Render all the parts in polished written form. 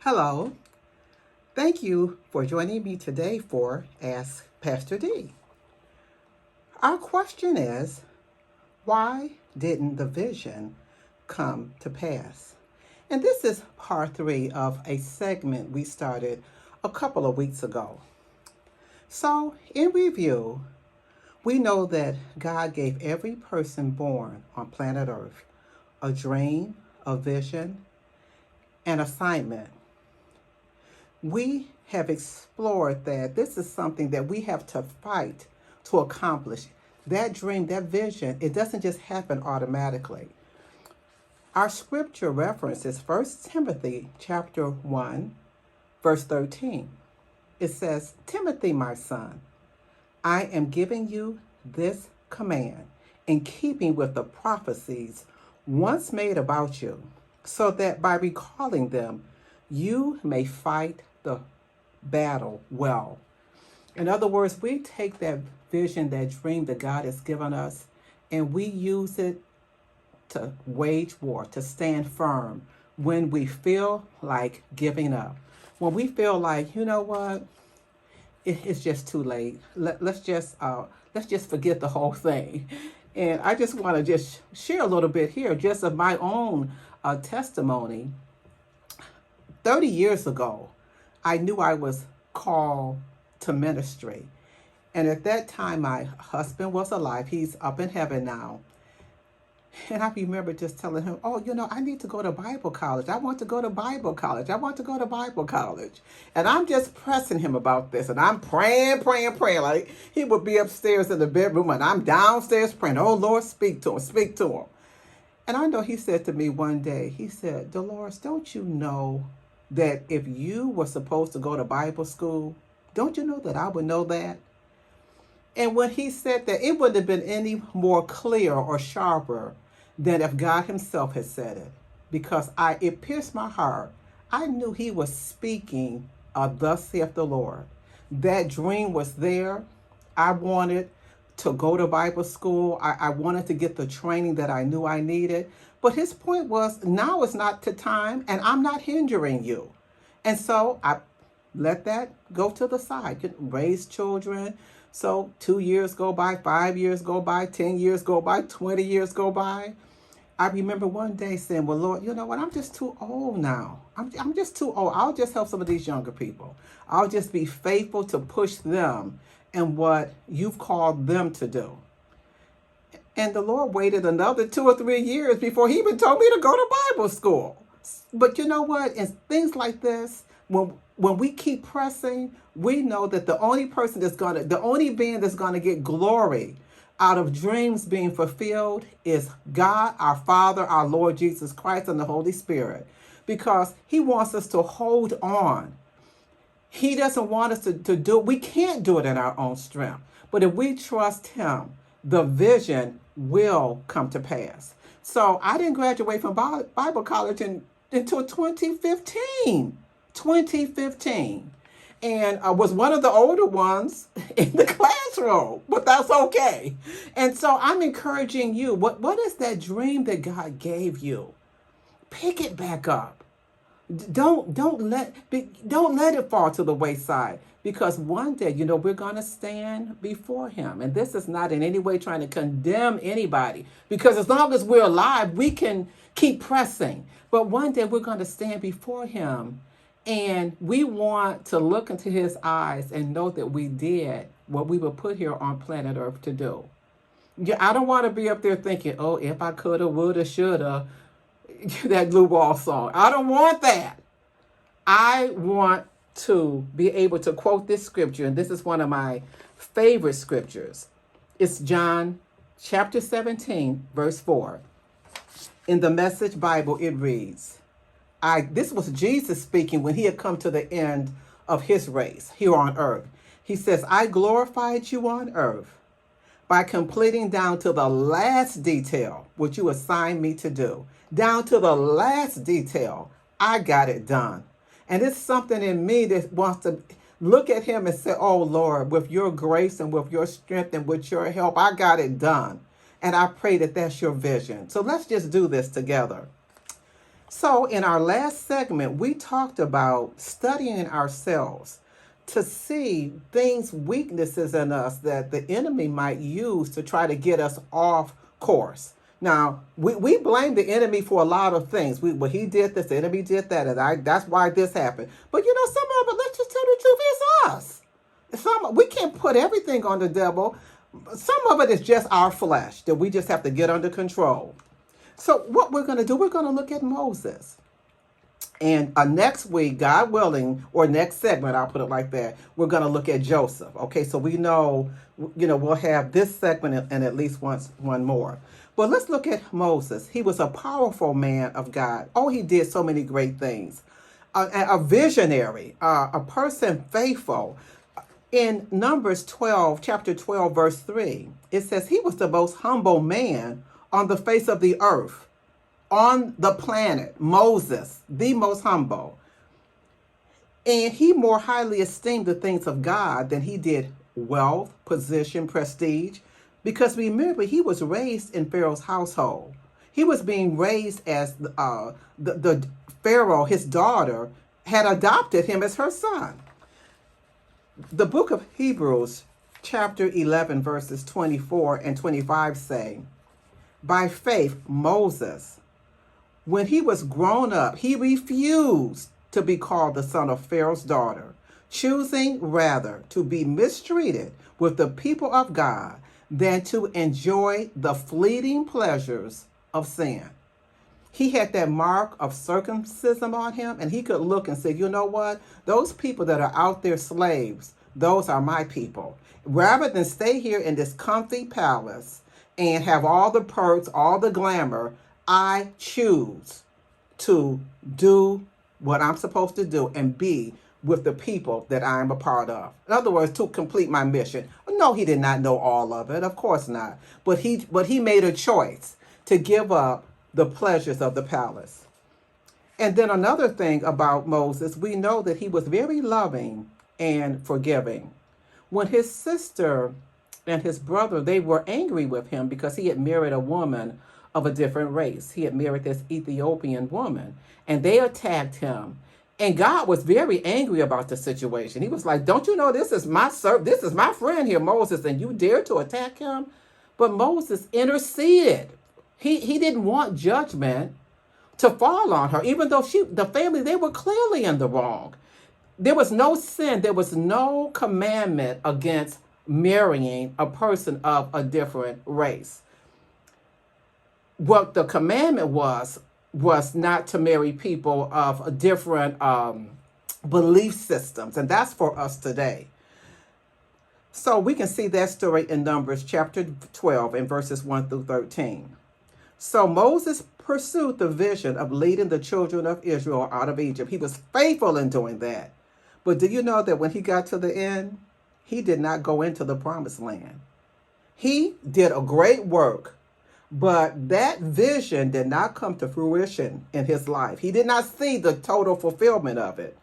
Hello. Thank you for joining me today for Ask Pastor D. Our question is, why didn't the vision come to pass? And this is part 3 of a segment we started a couple of weeks ago. So, in review, we know that God gave every person born on planet Earth a dream, a vision, an assignment. We have explored that this is something that we have to fight to accomplish. That dream, that vision, it doesn't just happen automatically. Our scripture reference is 1 Timothy chapter 1, verse 13. It says, "Timothy, my son, I am giving you this command in keeping with the prophecies once made about you, so that by recalling them, you may fight the battle well." In other words, we take that vision, that dream that God has given us, and we use it to wage war, to stand firm when we feel like giving up. When we feel like, you know what, it's just too late. Let's just forget the whole thing. And I just want to just share a little bit here, just of my own testimony. 30 years ago, I knew I was called to ministry. And at that time, my husband was alive. He's up in heaven now. And I remember just telling him, I need to go to Bible college. I want to go to Bible college. I want to go to Bible college. And I'm just pressing him about this. And I'm praying. Like he would be upstairs in the bedroom and I'm downstairs praying. Oh, Lord, speak to him. And I know he said to me one day, he said, "Dolores, don't you know that if you were supposed to go to Bible school, don't you know that I would know that?" And when he said that, it wouldn't have been any more clear or sharper than if God himself had said it. Because it pierced my heart. I knew he was speaking thus saith the Lord. That dream was there. I wanted to go to Bible school. I wanted to get the training that I knew I needed. But his point was, now is not the time, and I'm not hindering you. And so I let that go to the side. Raise children. So 2 years go by, 5 years go by, 10 years go by, 20 years go by. I remember one day saying, "Well, Lord, you know what? I'm just too old now. I'm just too old. I'll just help some of these younger people. I'll just be faithful to push them and what you've called them to do." And the Lord waited another 2 or 3 years before he even told me to go to Bible school. But you know what? In things like this, when we keep pressing, we know that the only being that's gonna get glory out of dreams being fulfilled is God, our Father, our Lord Jesus Christ, and the Holy Spirit. Because he wants us to hold on. He doesn't want us to do it. We can't do it in our own strength. But if we trust him, the vision will come to pass. So I didn't graduate from Bible college until 2015. And I was one of the older ones in the classroom, but that's okay. And so I'm encouraging you, what is that dream that God gave you? Pick it back up. Don't let it fall to the wayside, because one day, we're going to stand before him. And this is not in any way trying to condemn anybody, because as long as we're alive, we can keep pressing. But one day we're going to stand before him, and we want to look into his eyes and know that we did what we were put here on planet Earth to do. Yeah, I don't want to be up there thinking, "Oh, if I coulda, woulda, shoulda," that Blue Ball song. I don't want that. I want to be able to quote this scripture, and this is one of my favorite scriptures. It's John chapter 17, verse 4. In the Message Bible, it reads, this was Jesus speaking when he had come to the end of his race here on earth. He says, "I glorified you on earth by completing down to the last detail what you assigned me to do. Down to the last detail, I got it done." And it's something in me that wants to look at him and say, "Oh, Lord, with your grace and with your strength and with your help, I got it done." And I pray that that's your vision. So let's just do this together. So, in our last segment, we talked about studying ourselves to see things, weaknesses in us that the enemy might use to try to get us off course. Now, we blame the enemy for a lot of things. Well, he did this, the enemy did that, and that's why this happened. But some of it, let's just tell the truth, it's us. We can't put everything on the devil. Some of it is just our flesh that we just have to get under control. So what we're going to do, we're going to look at Moses. And next week, God willing, or next segment, I'll put it like that, we're going to look at Joseph. Okay, so we know, we'll have this segment and at least one more. But let's look at Moses. He was a powerful man of God. Oh, he did so many great things. A visionary, a person faithful. In Numbers 12, chapter 12, verse 3, it says he was the most humble man on the face of the earth, on the planet. Moses, the most humble. And he more highly esteemed the things of God than he did wealth, position, prestige. Because remember, he was raised in Pharaoh's household. He was being raised as the Pharaoh, his daughter, had adopted him as her son. The book of Hebrews, chapter 11, verses 24 and 25 say, by faith, Moses, when he was grown up, he refused to be called the son of Pharaoh's daughter, choosing rather to be mistreated with the people of God than to enjoy the fleeting pleasures of sin. He had that mark of circumcision on him, and he could look and say, you know what? Those people that are out there slaves, those are my people. Rather than stay here in this comfy palace and have all the perks, all the glamour, I choose to do what I'm supposed to do and be with the people that I'm a part of. In other words, to complete my mission. No, he did not know all of it. Of course not. But he made a choice to give up the pleasures of the palace. And then another thing about Moses, we know that he was very loving and forgiving. When his sister and his brother, they were angry with him because he had married a woman of a different race. He had married this Ethiopian woman, and they attacked him. And God was very angry about the situation. He was like, don't you know this is my this is my friend here, Moses, and you dare to attack him? But Moses interceded. He didn't want judgment to fall on her, even though the family, they were clearly in the wrong. There was no sin. There was no commandment against marrying a person of a different race. What the commandment was not to marry people of different belief systems. And that's for us today. So we can see that story in Numbers chapter 12 and verses 1 through 13. So Moses pursued the vision of leading the children of Israel out of Egypt. He was faithful in doing that. But do you know that when he got to the end, he did not go into the promised land? He did a great work, but that vision did not come to fruition in his life. He did not see the total fulfillment of it.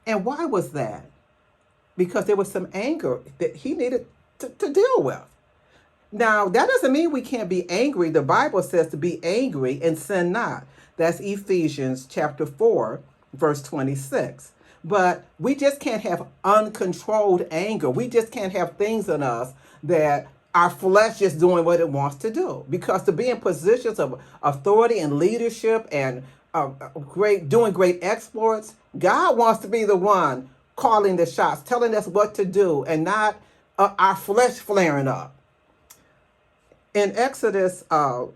And why was that? Because there was some anger that he needed to deal with. Now, that doesn't mean we can't be angry. The Bible says to be angry and sin not. That's Ephesians chapter 4, verse 26. But we just can't have uncontrolled anger. We just can't have things in us that our flesh is doing what it wants to do. Because to be in positions of authority and leadership and doing great exploits, God wants to be the one calling the shots, telling us what to do, and not our flesh flaring up. In Exodus 32,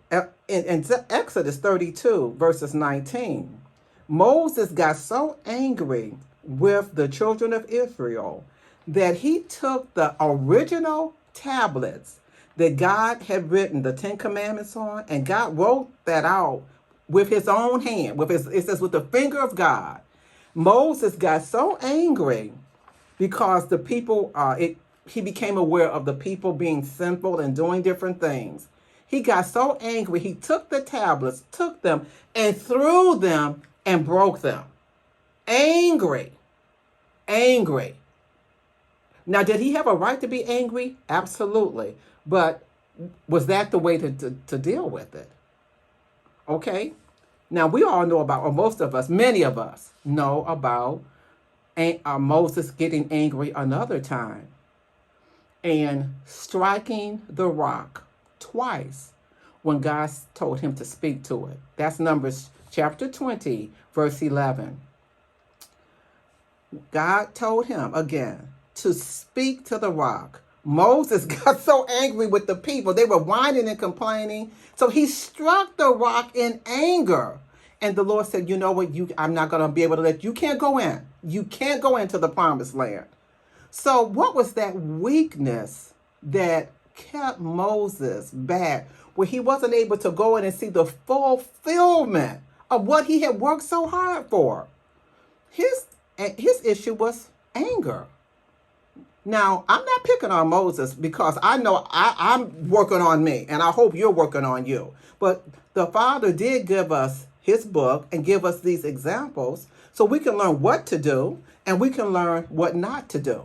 verses 19, Moses got so angry with the children of Israel that he took the original tablets that God had written the Ten Commandments on, and God wrote that out with his own hand, it says with the finger of God. Moses got so angry because the people, he became aware of the people being sinful and doing different things. He got so angry, he took the tablets, took them, and threw them and broke them. Angry. Now, did he have a right to be angry? Absolutely. But was that the way to deal with it? Okay. Now, we all know about, or most of us, many of us know about Moses getting angry another time and striking the rock twice when God told him to speak to it. That's Numbers chapter 20, verse 11. God told him again to speak to the rock. Moses got so angry with the people. They were whining and complaining. So he struck the rock in anger. And the Lord said, you know what? I'm not going to be able to you can't go in. You can't go into the promised land. So what was that weakness that kept Moses back, where he wasn't able to go in and see the fulfillment of what he had worked so hard for? His issue was anger. Now, I'm not picking on Moses because I know I'm working on me, and I hope you're working on you. But the Father did give us his book and give us these examples so we can learn what to do and we can learn what not to do.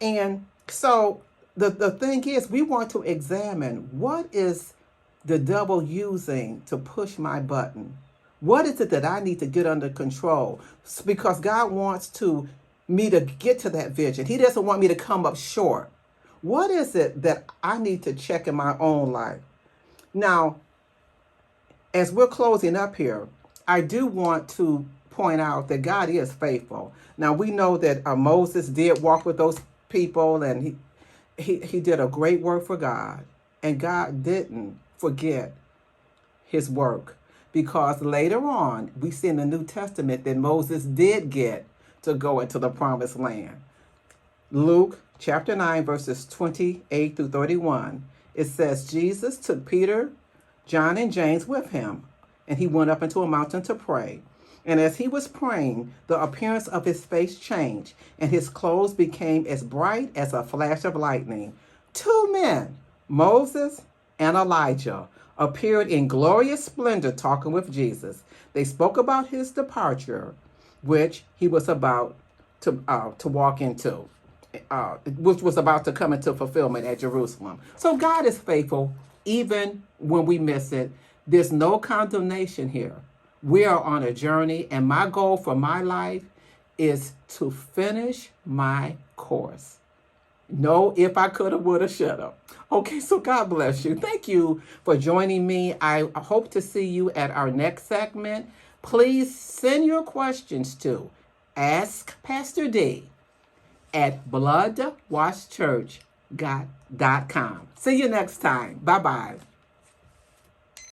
And so the thing is, we want to examine, what is the devil using to push my button? What is it that I need to get under control? Because God wants me to get to that vision. He doesn't want me to come up short. What is it that I need to check in my own life? Now, as we're closing up here, I do want to point out that God is faithful. Now, we know that Moses did walk with those people, and he did a great work for God. And God didn't forget his work, because later on, we see in the New Testament that Moses did get to go into the promised land. Luke chapter 9, verses 28 through 31, it says, Jesus took Peter, John, and James with him, and he went up into a mountain to pray. And as he was praying, the appearance of his face changed, and his clothes became as bright as a flash of lightning. Two men, Moses and Elijah, appeared in glorious splendor talking with Jesus. They spoke about his departure, which he was about to walk into, which was about to come into fulfillment at Jerusalem. So God is faithful even when we miss it. There's no condemnation here. We are on a journey, and my goal for my life is to finish my course. No, if I coulda, woulda, shoulda. Okay, so God bless you. Thank you for joining me. I hope to see you at our next segment. Please send your questions to askpastordee at bloodwashchurch.com. See you next time. Bye-bye.